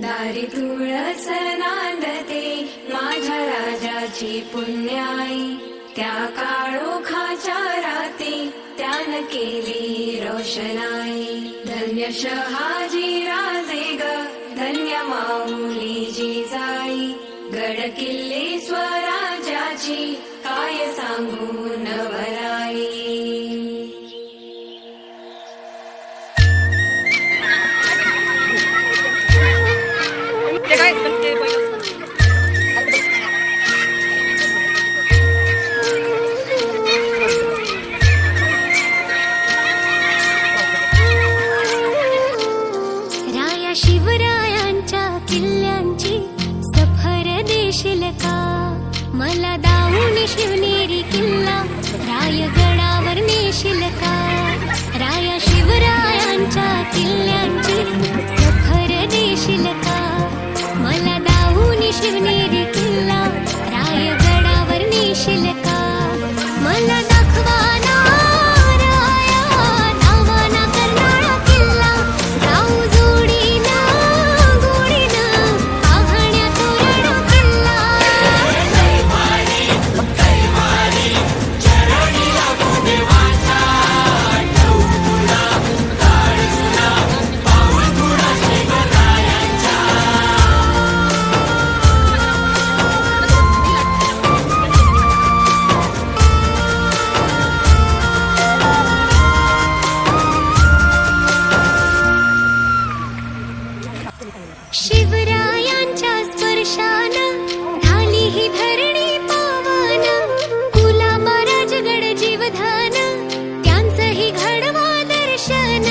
दारी तुळस नांदते माझ्या राजाची पुण्याई, त्या काळोखाच्या राती त्यान केली रोषणाई. धन्य शहाजी राजे ग, धन्य माऊली जिजाई, गड किल्ले स्वराज्याची काय सांगू नवलाई. शिवरायांच्या किल्ल्यांची सफर देशील का? मला दावून शिवनेरी किल्ला रायगडावर नेशील का? राया शिवरायांच्या किल्ल्यांची सफर देशील का? मला दावून शिवनेरी किल्ला रायगडावर नेशील का? मला दाखवा ना राया नावाना करणारा किल्ला, जाऊ जोडीना गोडीना आघाड्या तोरणा किल्ला. शिवरायांच्या स्पर्शानं झाली ही धरणी पावन, कुलाबा राजगड जीवधान त्यांचं ही घडवा दर्शन.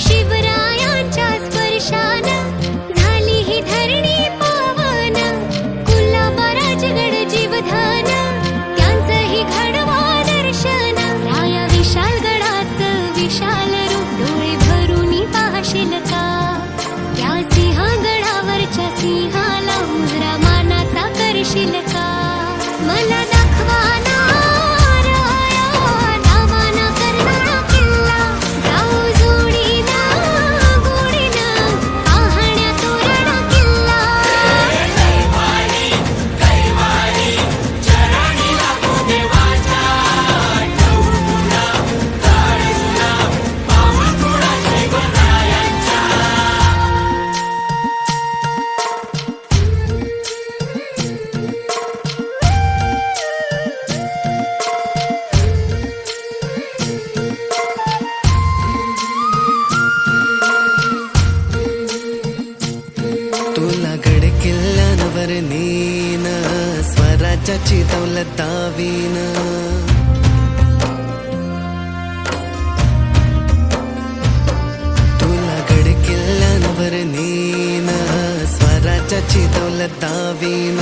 शिवरायांच्या स्पर्शानं झाली ही धरणी पावन, कुलाबा राजगड जीवधान त्यांचं ही घडवा दर्शन. राया विशाल गडाचं विशाल रूप डोळे भरून पाहशील का? त्या सिंहगडावरच्या सिंहाला मुजरा मानाचा करशील का? मला दाखवा ना राया नावाना करणारा किल्ला, जाऊ जोडीना गोडीना आहाण्या तोरणा किल्ला. तुला गड किल्ल्यांवर नेन, स्वराज्याची दौलत दावीन. तुला गड किल्ल्यांवर नेन, स्वराज्याची दौलत दावीन.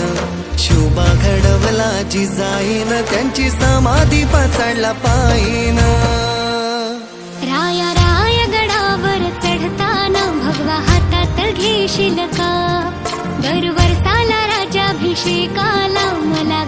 शोभा घडवला जिजाईन, त्यांची समाधी पाचडला पायीन. राया रायगडावर चढताना भगवा हातात घेशील का? दरवर्षाला राजाभिषेकाला मला